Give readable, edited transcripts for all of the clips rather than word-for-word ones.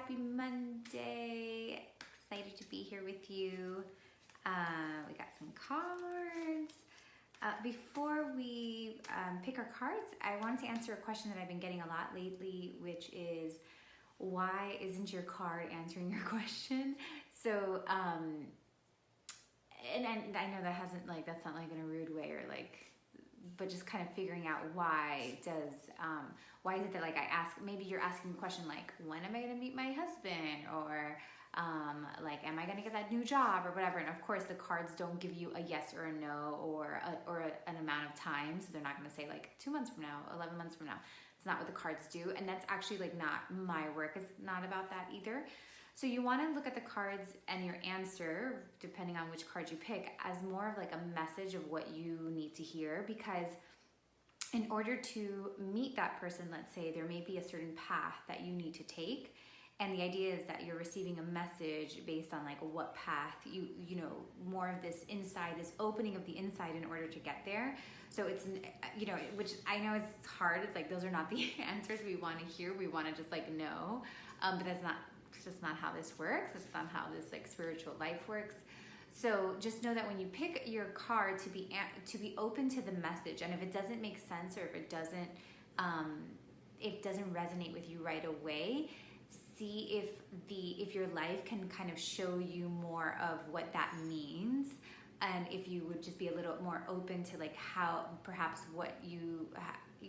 happy Monday. Excited to be here with you. We got some cards. Before we pick our cards, I wanted to answer a question that I've been getting a lot lately, which is, why isn't your card answering your question? So, and I know that hasn't, like, that's not like in a rude way or like, but just kind of figuring out why is it that, like, I ask, maybe you're asking the question like, when am I going to meet my husband? Or like, am I going to get that new job or whatever? And of course the cards don't give you a yes or a no or an amount of time. So they're not going to say like 2 months from now, 11 months from now. It's not what the cards do. And that's actually like not my work. It's not about that either. So you want to look at the cards and your answer, depending on which card you pick, as more of like a message of what you need to hear, because in order to meet that person, let's say, there may be a certain path that you need to take. And the idea is that you're receiving a message based on like what path you know, more of this inside, this opening of the inside in order to get there. So it's, you know, which I know is hard. It's like, those are not the answers we want to hear. We want to just like know, but that's not, it's just not how this works. It's not how this like spiritual life works. So just know that when you pick your card, to be open to the message, and if it doesn't make sense or if it doesn't resonate with you right away, see if your life can kind of show you more of what that means, and if you would just be a little more open to like how perhaps what you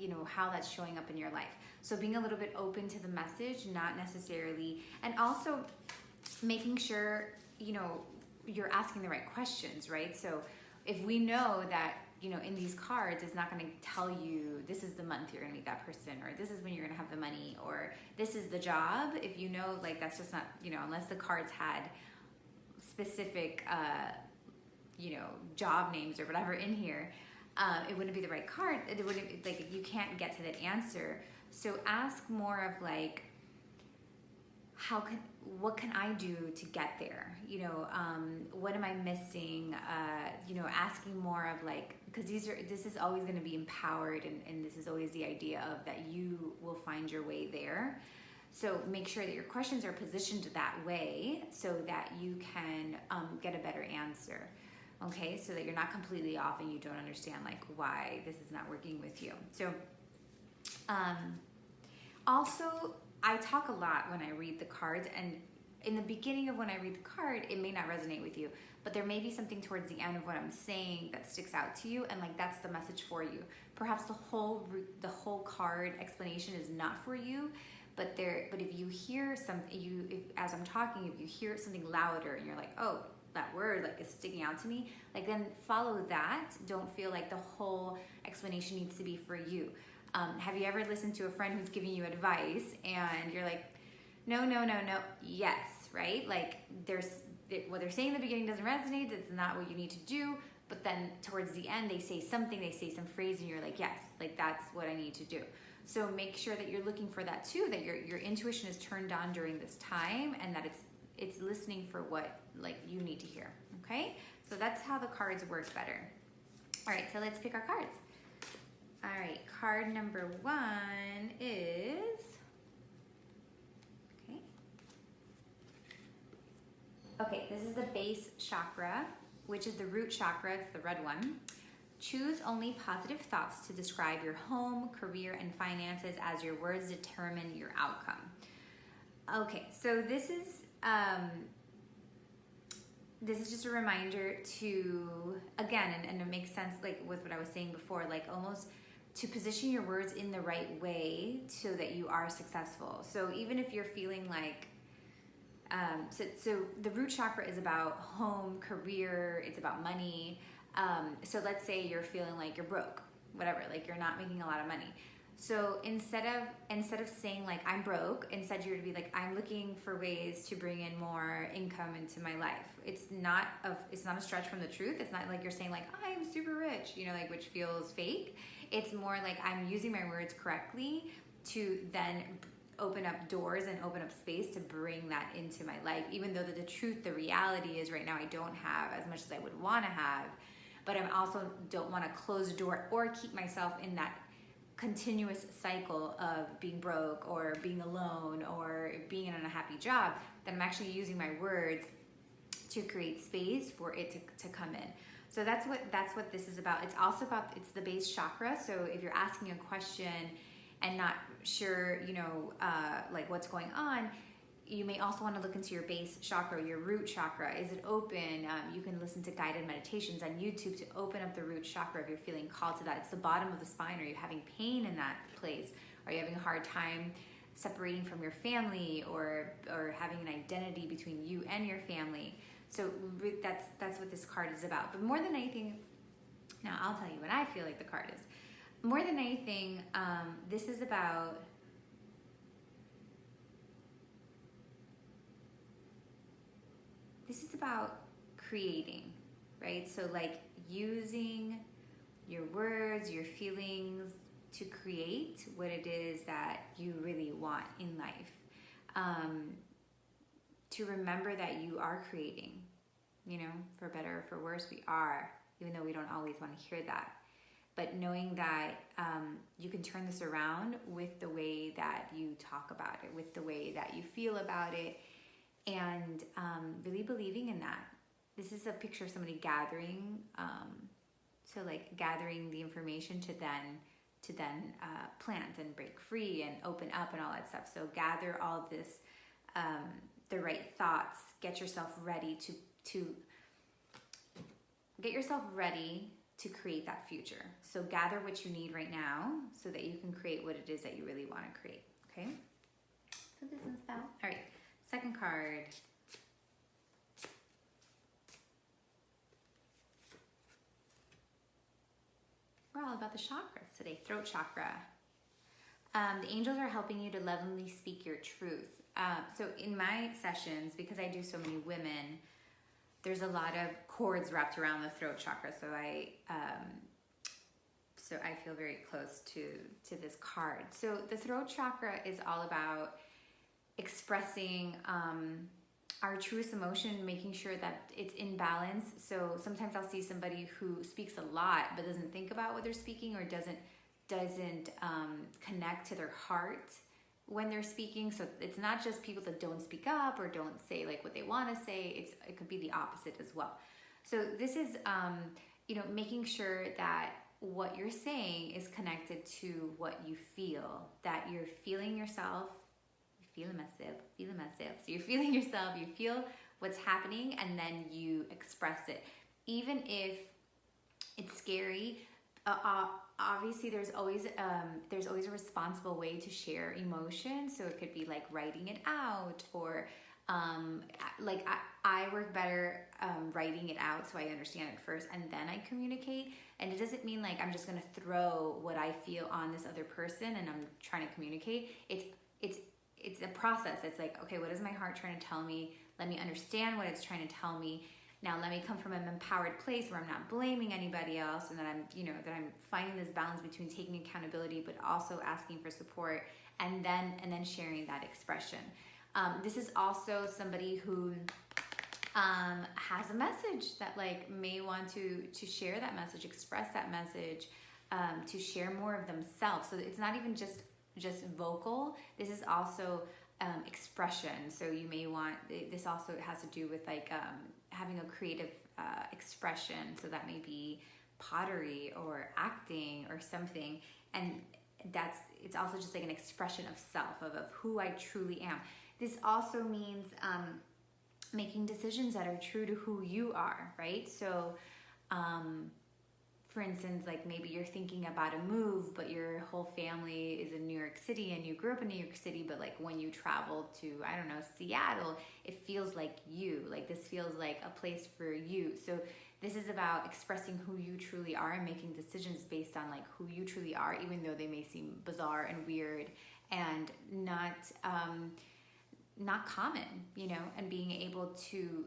know, how that's showing up in your life. So being a little bit open to the message, not necessarily, and also making sure, you know, you're asking the right questions, right? So if we know that, you know, in these cards, it's not going to tell you this is the month you're going to meet that person, or this is when you're going to have the money, or this is the job. If you know, like, that's just not, you know, unless the cards had specific, you know, job names or whatever in here, it wouldn't be the right card. It wouldn't, like, you can't get to that answer. So ask more of like, what can I do to get there? You know, what am I missing? You know, asking more of like, because this is always going to be empowered, and this is always the idea of that you will find your way there. So make sure that your questions are positioned that way so that you can get a better answer. Okay, so that you're not completely off and you don't understand like why this is not working with you. So also, I talk a lot when I read the cards, and in the beginning of when I read the card, it may not resonate with you, but there may be something towards the end of what I'm saying that sticks out to you, and like that's the message for you. Perhaps the whole card explanation is not for you, but if you hear something, as I'm talking, if you hear something louder and you're like, oh, that word like is sticking out to me, like then follow that. Don't feel like the whole explanation needs to be for you. Have you ever listened to a friend who's giving you advice and you're like, no, yes, right? Like what they're saying in the beginning doesn't resonate, that's not what you need to do, but then towards the end they say something, they say some phrase and you're like, yes, like that's what I need to do. So make sure that you're looking for that too, that your intuition is turned on during this time, and that it's listening for what like you need to hear, okay? So that's how the cards work better. All right, so let's pick our cards. All right, card number 1 is, okay, this is the base chakra, which is the root chakra, it's the red one. Choose only positive thoughts to describe your home, career, and finances, as your words determine your outcome. Okay, so this is just a reminder to, again, and it makes sense like with what I was saying before, like almost to position your words in the right way so that you are successful. So even if you're feeling like, so the root chakra is about home, career, it's about money. So let's say you're feeling like you're broke, whatever, like you're not making a lot of money. So instead of saying like I'm broke, instead you're to be like, I'm looking for ways to bring in more income into my life. It's not a stretch from the truth. It's not like you're saying like I'm super rich, you know, like, which feels fake. It's more like I'm using my words correctly to then open up doors and open up space to bring that into my life, even though the truth, the reality is right now I don't have as much as I would want to have, but I also don't want to close the door or keep myself in that continuous cycle of being broke or being alone or being in an unhappy job, then I'm actually using my words to create space for it to come in. So that's what this is about. It's also about, it's the base chakra. So if you're asking a question and not sure, like what's going on, you may also want to look into your base chakra, your root chakra. Is it open? You can listen to guided meditations on YouTube to open up the root chakra if you're feeling called to that. It's the bottom of the spine. Are you having pain in that place? Are you having a hard time separating from your family or having an identity between you and your family? So that's what this card is about. But more than anything, now I'll tell you what I feel like the card is. More than anything, this is about creating, right? So like using your words, your feelings to create what it is that you really want in life. To remember that you are creating, for better or for worse, we are, even though we don't always want to hear that. But knowing that you can turn this around with the way that you talk about it, with the way that you feel about it, and really believing in that. This is a picture of somebody gathering, so like gathering the information to then plant and break free and open up and all that stuff. So gather all this, the right thoughts, get yourself ready to create that future. So gather what you need right now so that you can create what it is that you really want to create. Okay? So this one's about. All right. Second card. We're all about the chakras today. Throat chakra. The angels are helping you to lovingly speak your truth. So in my sessions, because I do so many women, there's a lot of cords wrapped around the throat chakra. So I feel very close to this card. So the throat chakra is all about expressing our truest emotion, making sure that it's in balance. So sometimes I'll see somebody who speaks a lot but doesn't think about what they're speaking, or doesn't connect to their heart when they're speaking. So it's not just people that don't speak up or don't say like what they want to say. It could be the opposite as well. So this is making sure that what you're saying is connected to what you feel, that you're feeling yourself. Feel the massive. So you're feeling yourself, you feel what's happening, and then you express it. Even if it's scary, obviously there's always a responsible way to share emotion. So it could be like writing it out, or I work better writing it out so I understand it first and then I communicate. And it doesn't mean like I'm just gonna throw what I feel on this other person and I'm trying to communicate. It's a process. It's like, okay, what is my heart trying to tell me? Let me understand what it's trying to tell me. Now let me come from an empowered place where I'm not blaming anybody else, and that I'm finding this balance between taking accountability but also asking for support, and then sharing that expression. This is also somebody who has a message that like may want to share that message, express that message, to share more of themselves. So it's not even just vocal. This is also expression. So you may want, this also has to do with like having a creative expression. So that may be pottery or acting or something. And it's also just like an expression of self, of who I truly am. This also means making decisions that are true to who you are, right? So for instance, like maybe you're thinking about a move, but your whole family is in New York City and you grew up in New York City, but like when you travel to, I don't know, Seattle, it feels like you, like this feels like a place for you. So this is about expressing who you truly are and making decisions based on like who you truly are, even though they may seem bizarre and weird and not common, and being able to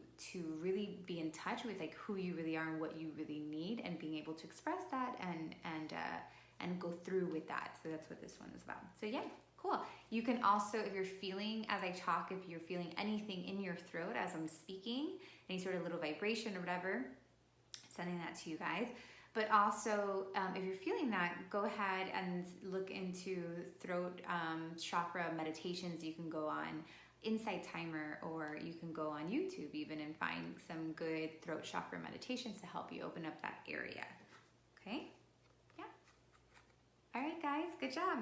really be in touch with like who you really are and what you really need, and being able to express that and go through with that. So that's what this one is about. So yeah, cool. You can also, if you're feeling, as I talk, if you're feeling anything in your throat as I'm speaking, any sort of little vibration or whatever, sending that to you guys. But also, if you're feeling that, go ahead and look into throat chakra meditations. You can go on Insight Timer, or you can go on YouTube even and find some good throat chakra meditations to help you open up that area. Okay? Yeah. All right, guys, good job.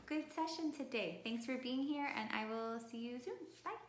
Good session today. Thanks for being here, and I will see you soon. Bye.